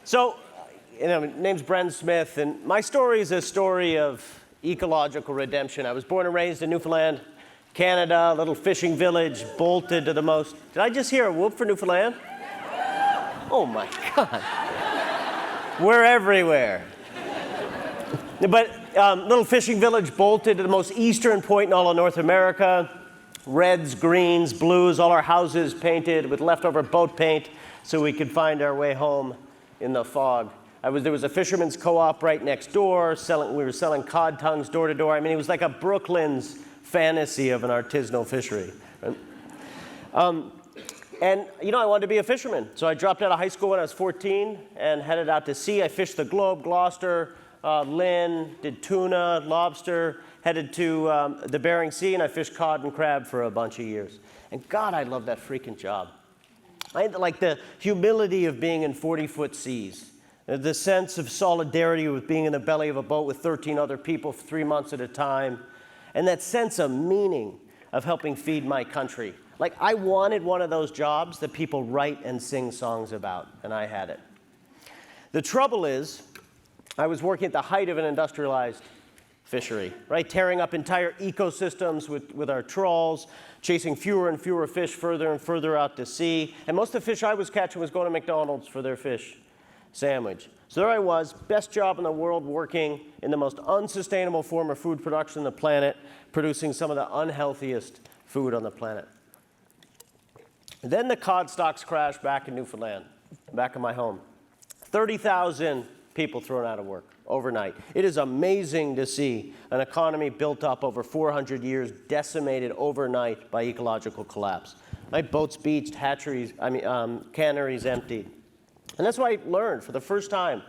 So, my name's Bren Smith, and my story is a story of ecological redemption. I was born and raised in Newfoundland, Canada, a little fishing village, bolted to the most... Did I just hear a whoop for Newfoundland? Oh my God. We're everywhere. But little fishing village bolted to the most eastern point in all of North America. Reds, greens, blues, all our houses painted with leftover boat paint so we could find our way home in the fog. There was a fisherman's co-op right next door. We were selling cod tongues door to door. I mean, it was like a Brooklyn's fantasy of an artisanal fishery. Right? And, I wanted to be a fisherman. So I dropped out of high school when I was 14 and headed out to sea. I fished the Globe, Gloucester, Lynn, did tuna, lobster, headed to the Bering Sea, and I fished cod and crab for a bunch of years. And God, I love that freaking job. I had like the humility of being in 40-foot seas, the sense of solidarity with being in the belly of a boat with 13 other people for 3 months at a time, and that sense of meaning of helping feed my country. Like, I wanted one of those jobs that people write and sing songs about, and I had it. The trouble is, I was working at the height of an industrialized fishery, right? Tearing up entire ecosystems with our trawls, chasing fewer and fewer fish further and further out to sea. And most of the fish I was catching was going to McDonald's for their fish sandwich. So there I was, best job in the world, working in the most unsustainable form of food production on the planet, producing some of the unhealthiest food on the planet. And then the cod stocks crashed back in Newfoundland, back in my home. 30,000 people thrown out of work overnight. It is amazing to see an economy built up over 400 years decimated overnight by ecological collapse. Right? Boats beached, canneries emptied. And that's what I learned for the first time.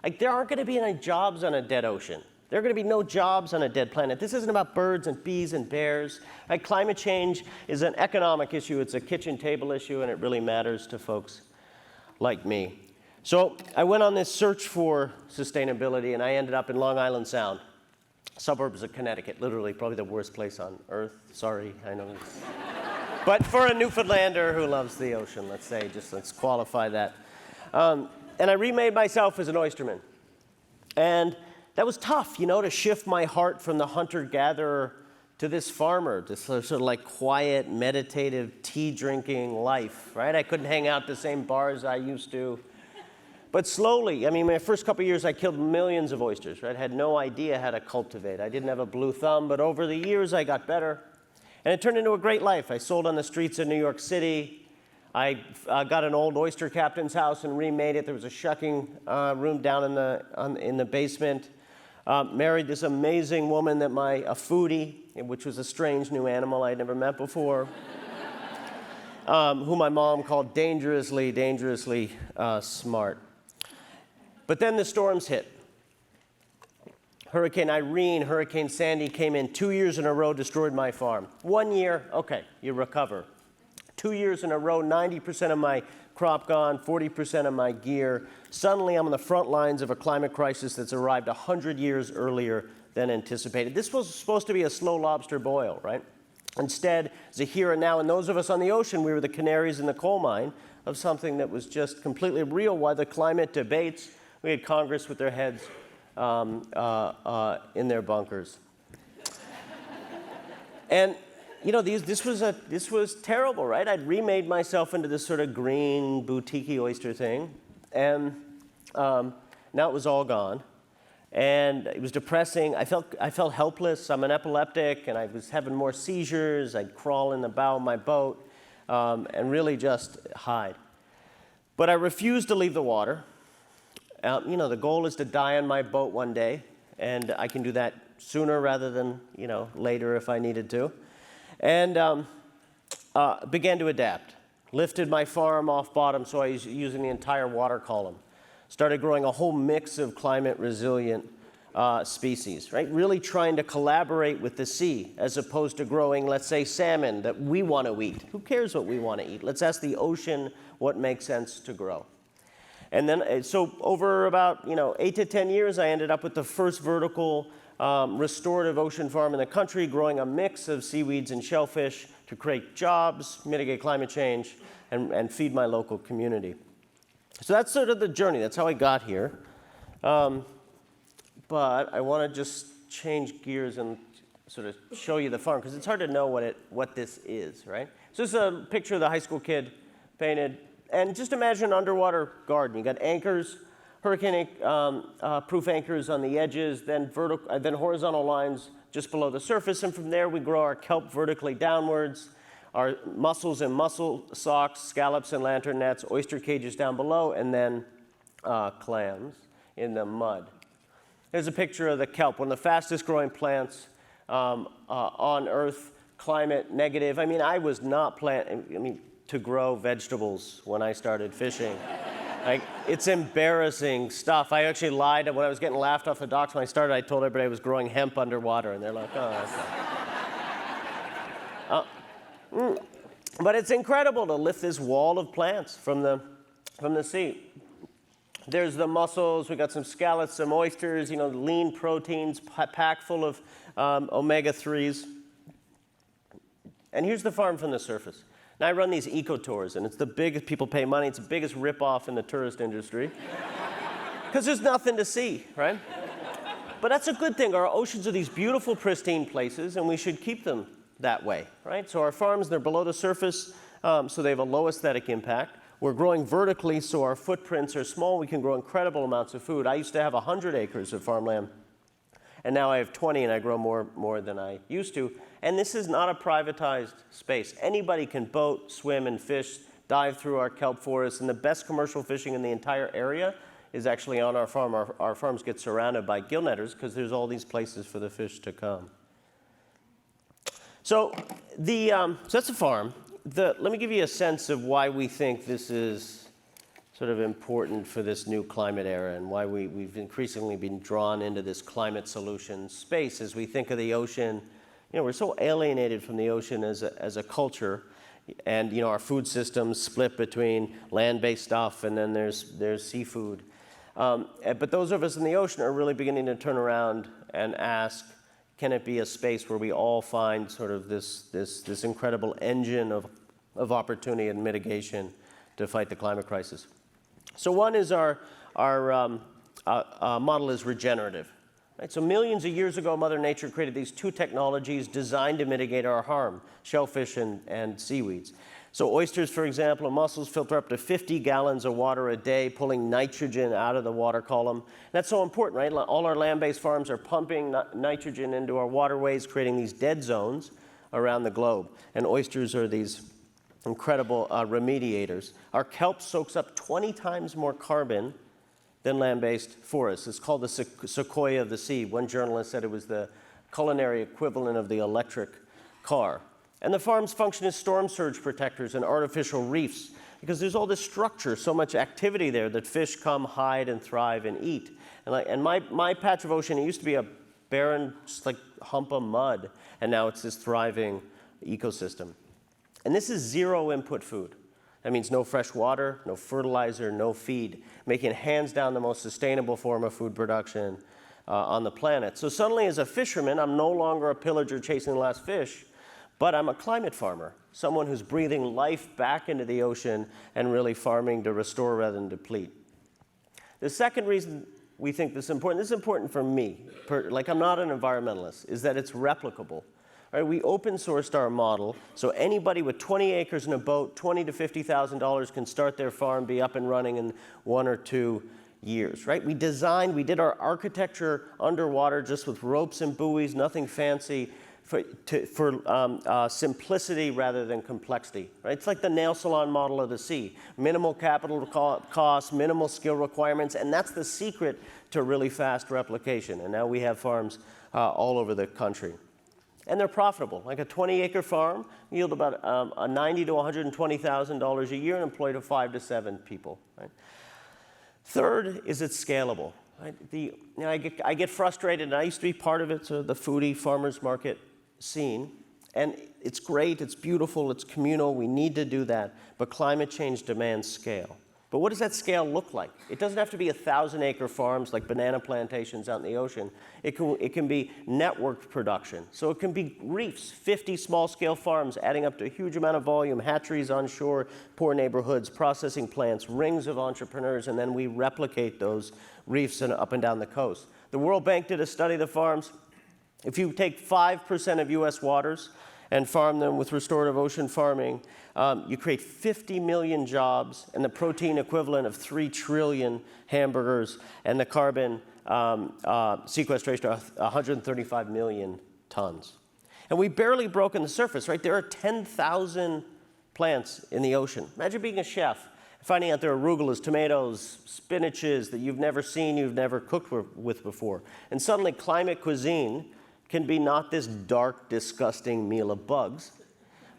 Like, there aren't going to be any jobs on a dead ocean. There are going to be no jobs on a dead planet. This isn't about birds and bees and bears. Right? Climate change is an economic issue. It's a kitchen table issue, and it really matters to folks like me. So I went on this search for sustainability, and I ended up in Long Island Sound, suburbs of Connecticut, literally probably the worst place on earth. Sorry, I know. But for a Newfoundlander who loves the ocean, let's qualify that. And I remade myself as an oysterman. And that was tough, to shift my heart from the hunter-gatherer to this farmer, this sort of like quiet, meditative, tea-drinking life, right? I couldn't hang out the same bars I used to. But slowly, my first couple of years, I killed millions of oysters, right? I had no idea how to cultivate. I didn't have a blue thumb, but over the years, I got better. And it turned into a great life. I sold on the streets of New York City. I got an old oyster captain's house and remade it. There was a shucking room down in the basement. Married this amazing woman a foodie, which was a strange new animal I'd never met before, who my mom called dangerously, dangerously smart. But then the storms hit. Hurricane Irene, Hurricane Sandy came in 2 years in a row, destroyed my farm. 1 year, okay, you recover. 2 years in a row, 90% of my crop gone, 40% of my gear. Suddenly, I'm on the front lines of a climate crisis that's arrived 100 years earlier than anticipated. This was supposed to be a slow lobster boil, right? Instead, it's a here and now, and those of us on the ocean, we were the canaries in the coal mine of something that was just completely real. While the climate debates, we had Congress with their heads in their bunkers. And this was terrible, right? I'd remade myself into this sort of green, boutique-y oyster thing, and now it was all gone. And it was depressing. I felt helpless. I'm an epileptic, and I was having more seizures. I'd crawl in the bow of my boat and really just hide. But I refused to leave the water. The goal is to die on my boat one day, and I can do that sooner rather than, later if I needed to. And began to adapt. Lifted my farm off bottom, so I was using the entire water column. Started growing a whole mix of climate-resilient species, right? Really trying to collaborate with the sea as opposed to growing, let's say, salmon that we want to eat. Who cares what we want to eat? Let's ask the ocean what makes sense to grow. And then, so over about 8 to 10 years, I ended up with the first vertical restorative ocean farm in the country, growing a mix of seaweeds and shellfish to create jobs, mitigate climate change, and feed my local community. So that's sort of the journey. That's how I got here. But I want to just change gears and sort of show you the farm, because it's hard to know what this is, right? So this is a picture of the high school kid painted. And just imagine an underwater garden. You got anchors, hurricane-proof anchors on the edges, then horizontal lines just below the surface. And from there, we grow our kelp vertically downwards, our mussels and mussel socks, scallops and lantern nets, oyster cages down below, and then clams in the mud. Here's a picture of the kelp, one of the fastest growing plants on Earth, climate negative. I mean, I was not to grow vegetables when I started fishing. Like, it's embarrassing stuff. I actually lied when I was getting laughed off the docks when I started. I told everybody I was growing hemp underwater, and they're like, oh, that's not. But it's incredible to lift this wall of plants from the sea. There's the mussels, we got some scallops, some oysters, lean proteins, packed full of omega-3s. And here's the farm from the surface. Now I run these eco tours, and it's the biggest, people pay money, it's the biggest rip-off in the tourist industry. Because there's nothing to see, right? But that's a good thing. Our oceans are these beautiful, pristine places, and we should keep them that way, right? So our farms, they're below the surface, so they have a low aesthetic impact. We're growing vertically, so our footprints are small. We can grow incredible amounts of food. I used to have 100 acres of farmland, and now I have 20, and I grow more than I used to. And this is not a privatized space. Anybody can boat, swim, and fish, dive through our kelp forests, and the best commercial fishing in the entire area is actually on our farm. Our farms get surrounded by gill netters because there's all these places for the fish to come. So that's a farm. Let me give you a sense of why we think this is sort of important for this new climate era, and why we've increasingly been drawn into this climate solution space as we think of the ocean. We're so alienated from the ocean as a culture, and our food systems split between land-based stuff and then there's seafood. But those of us in the ocean are really beginning to turn around and ask, can it be a space where we all find sort of this incredible engine of opportunity and mitigation to fight the climate crisis? So one is our model is regenerative. Right? So millions of years ago, Mother Nature created these two technologies designed to mitigate our harm, shellfish and seaweeds. So oysters, for example, and mussels filter up to 50 gallons of water a day, pulling nitrogen out of the water column. And that's so important, right? All our land-based farms are pumping nitrogen into our waterways, creating these dead zones around the globe. And oysters are these incredible remediators. Our kelp soaks up 20 times more carbon than land-based forests. It's called the sequoia of the sea. One journalist said it was the culinary equivalent of the electric car. And the farms function as storm surge protectors and artificial reefs, because there's all this structure, so much activity there that fish come, hide, and thrive and eat. And my patch of ocean, it used to be a barren, just like hump of mud, and now it's this thriving ecosystem. And this is zero input food. That means no fresh water, no fertilizer, no feed, making it hands down the most sustainable form of food production on the planet. So suddenly, as a fisherman, I'm no longer a pillager chasing the last fish, but I'm a climate farmer, someone who's breathing life back into the ocean and really farming to restore rather than deplete. The second reason we think this is important for me, like I'm not an environmentalist, is that it's replicable. Right, we open sourced our model, so anybody with 20 acres and a boat, $20,000 to $50,000 can start their farm, be up and running in 1 or 2 years. Right? We did our architecture underwater just with ropes and buoys, nothing fancy, for simplicity rather than complexity. Right? It's like the nail salon model of the sea. Minimal capital costs, minimal skill requirements, and that's the secret to really fast replication. And now we have farms all over the country. And they're profitable. Like a 20-acre farm yield about $90,000 to $120,000 a year and employ to 5 to 7 people. Right? Third is it's scalable. Right? I get frustrated, and I used to be part of it, so the foodie farmers market scene. And it's great, it's beautiful, it's communal, we need to do that. But climate change demands scale. But what does that scale look like? It doesn't have to be 1,000-acre farms like banana plantations out in the ocean. It can be networked production. So it can be reefs, 50 small-scale farms adding up to a huge amount of volume, hatcheries on shore, poor neighborhoods, processing plants, rings of entrepreneurs, and then we replicate those reefs up and down the coast. The World Bank did a study of the farms. If you take 5% of U.S. waters and farm them with restorative ocean farming, you create 50 million jobs and the protein equivalent of 3 trillion hamburgers and the carbon sequestration of 135 million tons. And we've barely broken the surface, right? There are 10,000 plants in the ocean. Imagine being a chef, finding out there are arugulas, tomatoes, spinaches that you've never seen, you've never cooked with before. And suddenly climate cuisine can be not this dark, disgusting meal of bugs,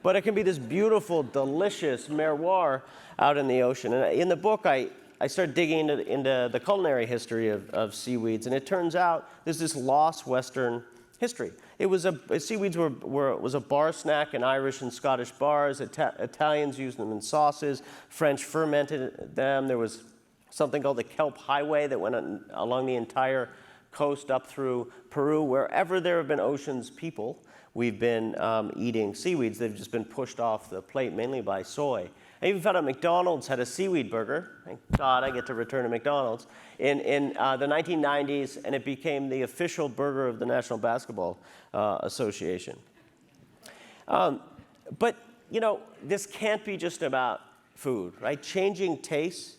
but it can be this beautiful, delicious miroir out in the ocean. And in the book, I started digging into the culinary history of seaweeds, and it turns out there's this lost Western history. It was seaweeds was a bar snack in Irish and Scottish bars. Italians used them in sauces. French fermented them. There was something called the kelp highway that went along the entire coast up through Peru. Wherever there have been oceans people, we've been eating seaweeds. They've just been pushed off the plate mainly by soy. I even found out McDonald's had a seaweed burger. Thank God I get to return to McDonald's in the 1990s, and it became the official burger of the National Basketball Association. But, you know, this can't be just about food, right? Changing tastes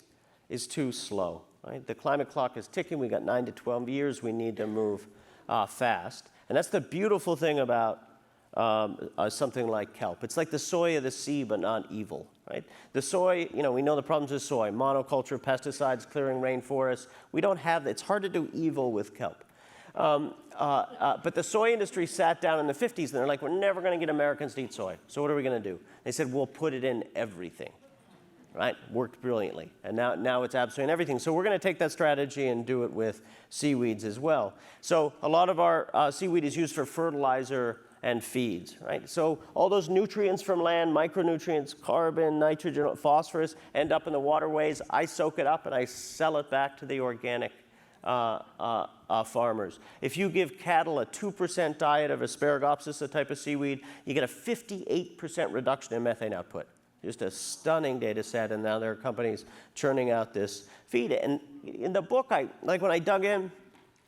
is too slow. Right? The climate clock is ticking. We got 9 to 12 years. We need to move fast. And that's the beautiful thing about something like kelp. It's like the soy of the sea, but not evil. Right? The soy, you know, we know the problems with soy. Monoculture, pesticides, clearing rainforests. We don't have that. It's hard to do evil with kelp. But the soy industry sat down in the 50s, and they're like, we're never going to get Americans to eat soy. So what are we going to do? They said, we'll put it in everything. Right? Worked brilliantly. And now it's absolutely in everything. So we're going to take that strategy and do it with seaweeds as well. So a lot of our seaweed is used for fertilizer and feeds, right? So all those nutrients from land, micronutrients, carbon, nitrogen, phosphorus, end up in the waterways. I soak it up and I sell it back to the organic farmers. If you give cattle a 2% diet of Asparagopsis, a type of seaweed, you get a 58% reduction in methane output. Just a stunning data set, and now there are companies churning out this feed. And in the book, when I dug in,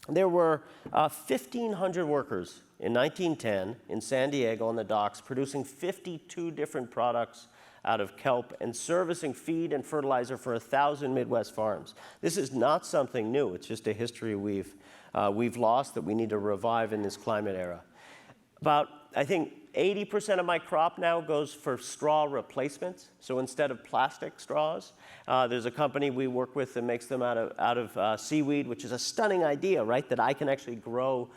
there were 1,500 workers in 1910 in San Diego on the docks producing 52 different products out of kelp and servicing feed and fertilizer for 1,000 Midwest farms. This is not something new. It's just a history we've lost that we need to revive in this climate era. About, I think, 80% of my crop now goes for straw replacements. So instead of plastic straws, there's a company we work with that makes them out of seaweed, which is a stunning idea, right? That I can actually grow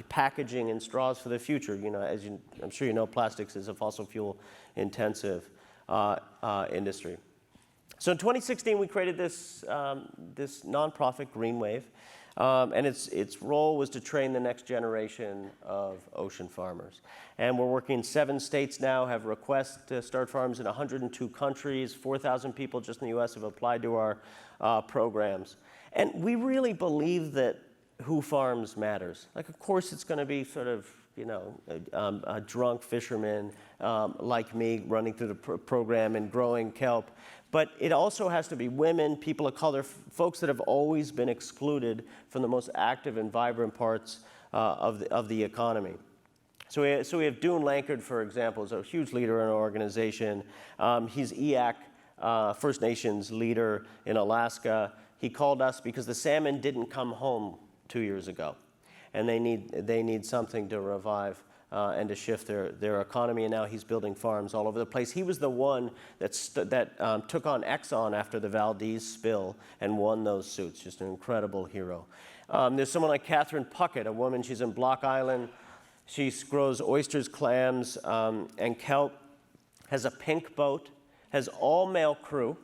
packaging and straws for the future. You know, I'm sure you know, plastics is a fossil fuel intensive industry. So in 2016, we created this nonprofit, Green Wave. And its role was to train the next generation of ocean farmers. And we're working in 7 states now, have requests to start farms in 102 countries. 4,000 people just in the US have applied to our programs. And we really believe that who farms matters. Like, of course, it's going to be sort of, you know, a drunk fisherman like me running through the program and growing kelp. But it also has to be women, people of color, folks that have always been excluded from the most active and vibrant parts of the economy. So we have Dune Lankard, for example, is a huge leader in our organization. He's EAC, First Nations leader in Alaska. He called us because the salmon didn't come home 2 years ago, and they need something to revive and to shift their economy, and now he's building farms all over the place. He was the one that took on Exxon after the Valdez spill and won those suits. Just an incredible hero. There's someone like Catherine Puckett, a woman, she's in Block Island. She grows oysters, clams, and kelp, has a pink boat, has all-male crew.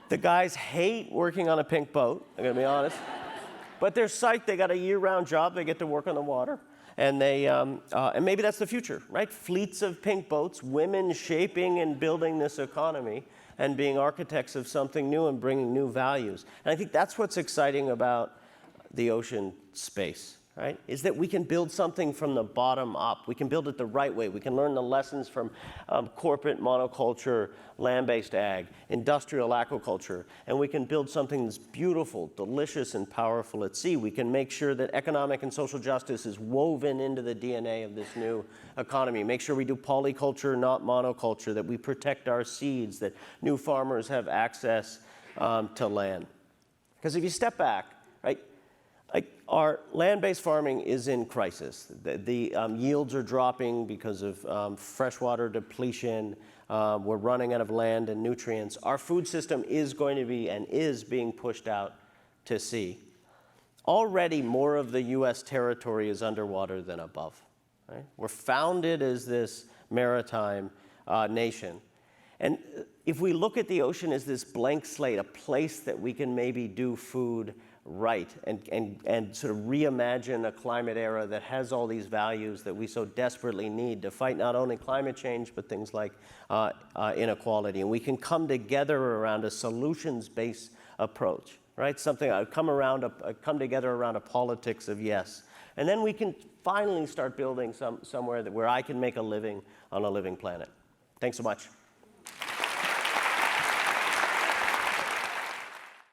The guys hate working on a pink boat, I'm gonna be honest. But they're psyched, they got a year-round job, they get to work on the water. And and maybe that's the future, right? Fleets of pink boats, women shaping and building this economy and being architects of something new and bringing new values. And I think that's what's exciting about the ocean space, right? Is that we can build something from the bottom up. We can build it the right way. We can learn the lessons from corporate monoculture, land-based ag, industrial aquaculture, and we can build something that's beautiful, delicious, and powerful at sea. We can make sure that economic and social justice is woven into the DNA of this new economy. Make sure we do polyculture, not monoculture, that we protect our seeds, that new farmers have access to land. Because if you step back, right, our land-based farming is in crisis. The yields are dropping because of freshwater depletion. We're running out of land and nutrients. Our food system is going to be and is being pushed out to sea. Already, more of the U.S. territory is underwater than above. Right? We're founded as this maritime nation. And if we look at the ocean as this blank slate, a place that we can maybe do food right and sort of reimagine a climate era that has all these values that we so desperately need to fight not only climate change, but things like inequality. And we can come together around a solutions-based approach, right? Come together around a politics of yes. And then we can finally start building somewhere where I can make a living on a living planet. Thanks so much.